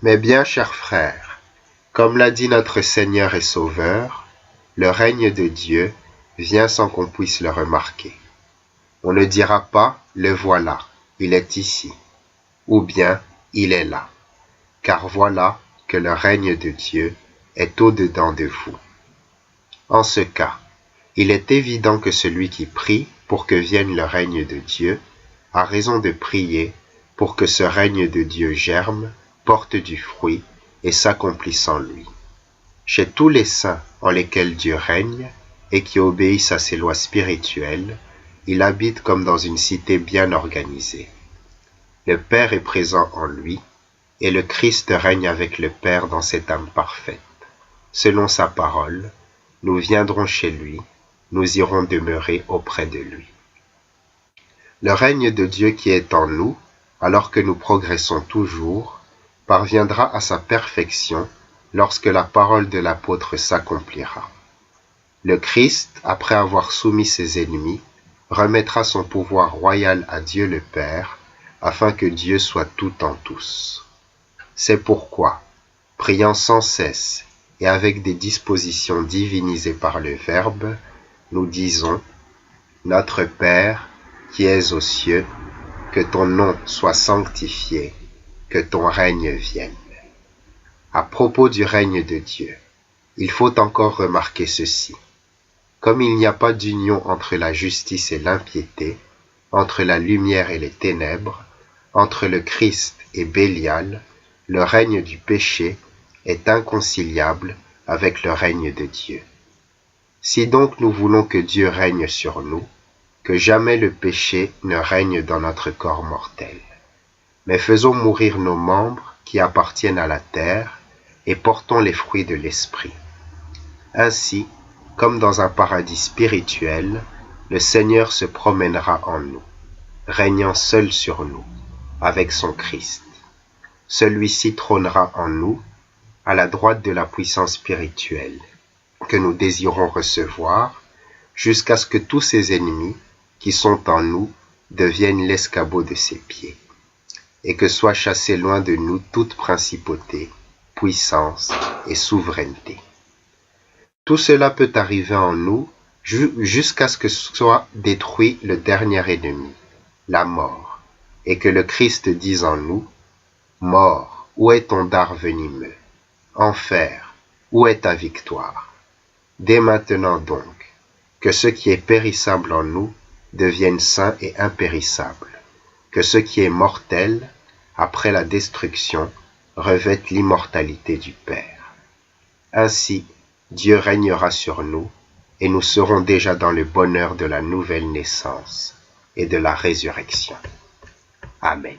Mes bien chers frères, comme l'a dit notre Seigneur et Sauveur, le règne de Dieu vient sans qu'on puisse le remarquer. On ne dira pas « le voilà, il est ici » ou bien « il est là », car voilà que le règne de Dieu est au-dedans de vous. En ce cas, il est évident que celui qui prie pour que vienne le règne de Dieu a raison de prier pour que ce règne de Dieu germe, porte du fruit et s'accomplisse en lui. Chez tous les saints en lesquels Dieu règne et qui obéissent à ses lois spirituelles, il habite comme dans une cité bien organisée. Le Père est présent en lui et le Christ règne avec le Père dans cette âme parfaite. Selon sa parole, nous viendrons chez lui, nous irons demeurer auprès de lui. Le règne de Dieu qui est en nous, alors que nous progressons toujours, parviendra à sa perfection lorsque la parole de l'apôtre s'accomplira. Le Christ, après avoir soumis ses ennemis, remettra son pouvoir royal à Dieu le Père, afin que Dieu soit tout en tous. C'est pourquoi, priant sans cesse et avec des dispositions divinisées par le Verbe, nous disons « Notre Père, qui es aux cieux, que ton nom soit sanctifié, que ton règne vienne. » À propos du règne de Dieu, il faut encore remarquer ceci. Comme il n'y a pas d'union entre la justice et l'impiété, entre la lumière et les ténèbres, entre le Christ et Bélial, le règne du péché est inconciliable avec le règne de Dieu. Si donc nous voulons que Dieu règne sur nous, que jamais le péché ne règne dans notre corps mortel. Mais faisons mourir nos membres qui appartiennent à la terre et portons les fruits de l'esprit. Ainsi, comme dans un paradis spirituel, le Seigneur se promènera en nous, régnant seul sur nous, avec son Christ. Celui-ci trônera en nous, à la droite de la puissance spirituelle, que nous désirons recevoir, jusqu'à ce que tous ses ennemis, qui sont en nous, deviennent l'escabeau de ses pieds, et que soit chassée loin de nous toute principauté, puissance et souveraineté. Tout cela peut arriver en nous jusqu'à ce que soit détruit le dernier ennemi, la mort, et que le Christ dise en nous, « Mort, où est ton dard venimeux? Enfer, où est ta victoire? » Dès maintenant donc, que ce qui est périssable en nous devienne saint et impérissable, que ce qui est mortel, après la destruction, revête l'immortalité du Père. Ainsi, Dieu régnera sur nous, et nous serons déjà dans le bonheur de la nouvelle naissance et de la résurrection. Amen.